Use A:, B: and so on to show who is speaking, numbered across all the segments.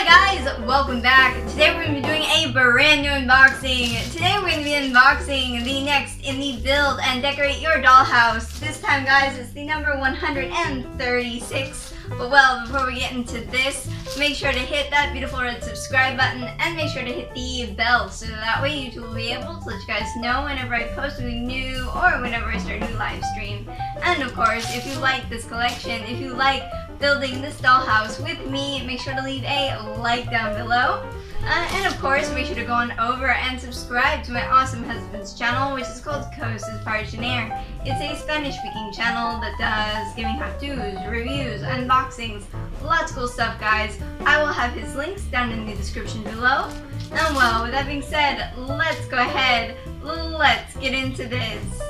A: Hi guys, welcome back. Today we're going to be doing a brand new unboxing. Today we're going to be unboxing the next in the Build and Decorate Your Dollhouse. This time guys, it's the number 136. But well, before we get into this, make sure to hit that beautiful red subscribe button and make sure to hit the bell so that way YouTube will be able to let you guys know whenever I post something new or whenever I start a new live stream. And of course, if you like this collection, if you like building this dollhouse with me, make sure to leave a like down below. And of course, make sure to go on over and subscribe to my awesome husband's channel, which is called Cosas Parchiner. It's a Spanish-speaking channel that does giving how-tos, reviews, unboxings, lots of cool stuff, guys. I will have his links down in the description below. And well, with that being said, let's go ahead, let's get into this.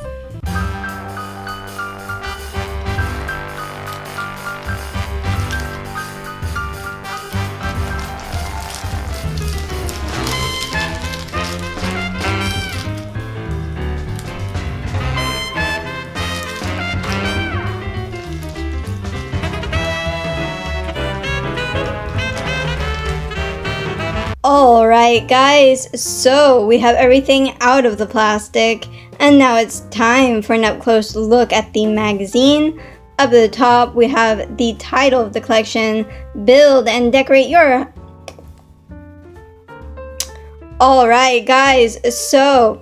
A: Alright guys, so we have everything out of the plastic and now it's time for an up close look at the magazine. Up at the top we have the title of the collection, Build and Decorate Your... Alright guys, so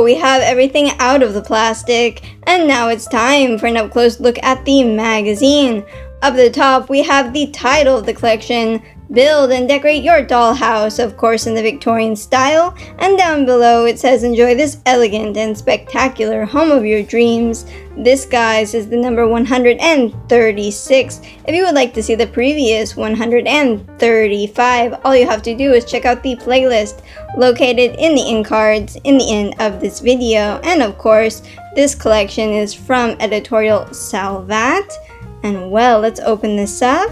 A: we have everything out of the plastic and now it's time for an up close look at the magazine. Up at the top, we have the title of the collection, Build and Decorate Your Dollhouse, of course in the Victorian style, and down below it says enjoy this elegant and spectacular home of your dreams. This, guys, is the number 136. If you would like to see the previous 135, all you have to do is check out the playlist located in the end cards in the end of this video. And of course, this collection is from Editorial Salvat. And well, let's open this up.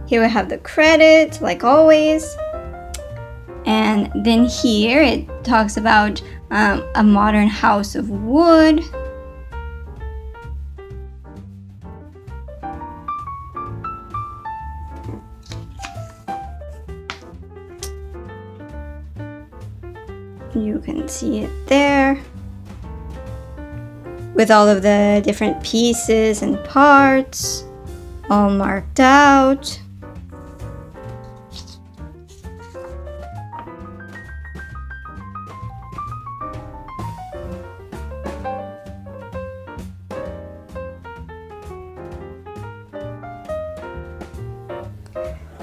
A: Here we have the credit, like always. And then here it talks about a modern house of wood. You can see it there with all of the different pieces and parts all marked out.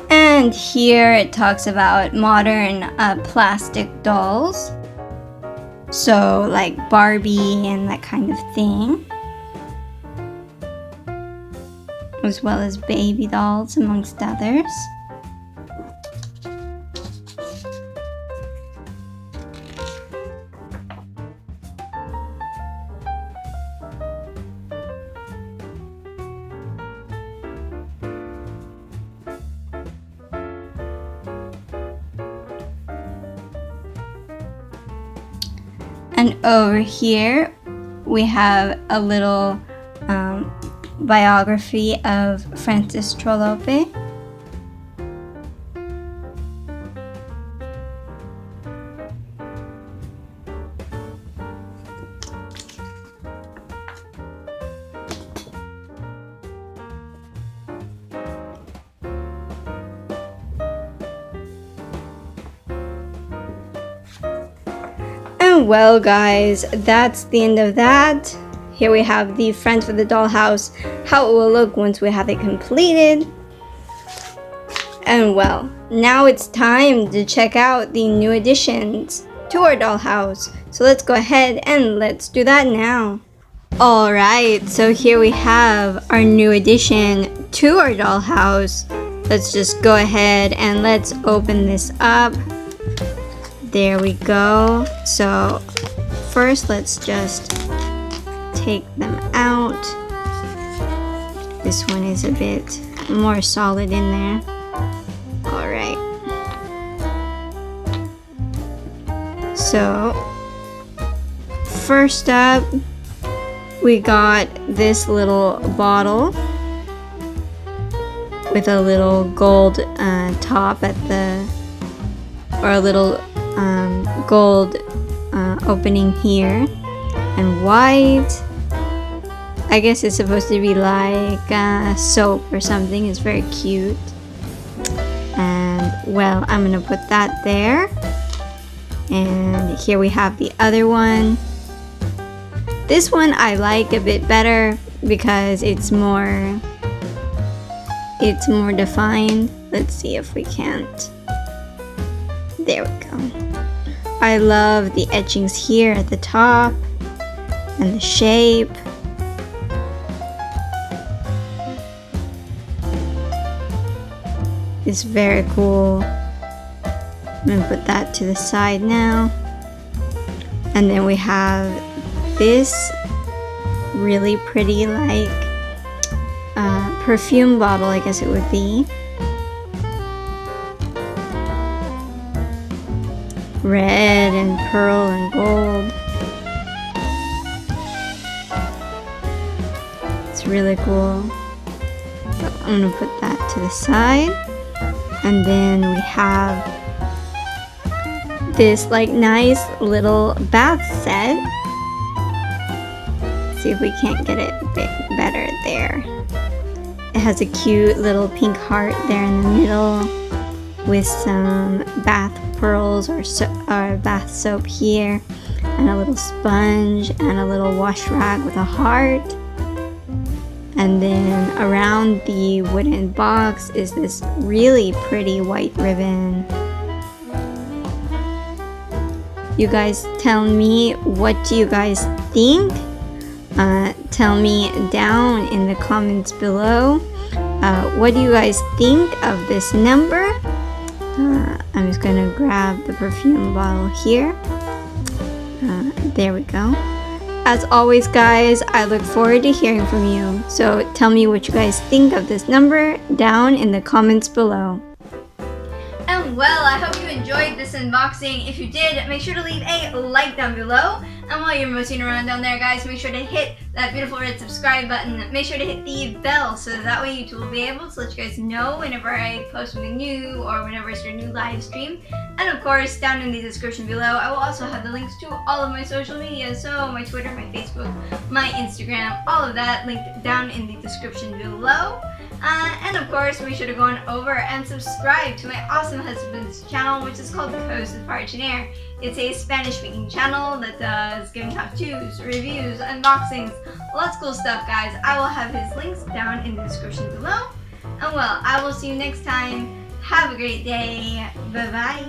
A: And here it talks about modern plastic dolls. So like Barbie and that kind of thing. As well as baby dolls amongst others. And over here we have a little biography of Francis Trollope. Well guys, that's the end of that. Here we have the front of the dollhouse, how it will look once we have it completed. And well, now it's time to check out the new additions to our dollhouse. So let's go ahead and let's do that now. Alright, so here we have our new addition to our dollhouse. Let's just go ahead and let's open this up. There we go. So first let's just take them out. This one is a bit more solid in there. Alright. So first up we got this little bottle with a little gold top at the, or a little gold opening here, and white. I guess it's supposed to be like soap or something. It's very cute. And well, I'm gonna put that there. And here we have the other one. This one I like a bit better because it's more defined. Let's see if we can't. There we go. I love the etchings here at the top and the shape. It's very cool. I'm gonna put that to the side now. And then we have this really pretty, like perfume bottle, I guess it would be. Red and pearl and gold. It's really cool. So I'm gonna put that to the side. And then we have this like nice little bath set. Let's see if we can't get it a bit better there. It has a cute little pink heart there in the middle with some bath pearls or bath soap here, and a little sponge and a little wash rag with a heart. And then around the wooden box is this really pretty white ribbon. You guys tell me, what do you guys think? Tell me down in the comments below. What do you guys think of this number? I'm just gonna grab the perfume bottle here. There we go. As always, guys, I look forward to hearing from you. So tell me what you guys think of this number down in the comments below. And well, I hope you enjoyed this unboxing. If you did, make sure to leave a like down below. And while you're moseying around down there, guys, make sure to hit that beautiful red subscribe button. Make sure to hit the bell so that way YouTube will be able to let you guys know whenever I post something new or whenever it's your new live stream. And of course, down in the description below, I will also have the links to all of my social media. So my Twitter, my Facebook, my Instagram, all of that linked down in the description below. And of course, be sure to go on over and subscribe to my awesome husband's channel, which is called Casa de Muñecas. It's a Spanish-speaking channel that does game how-tos, reviews, unboxings, lots of cool stuff, guys. I will have his links down in the description below. And well, I will see you next time. Have a great day. Bye-bye.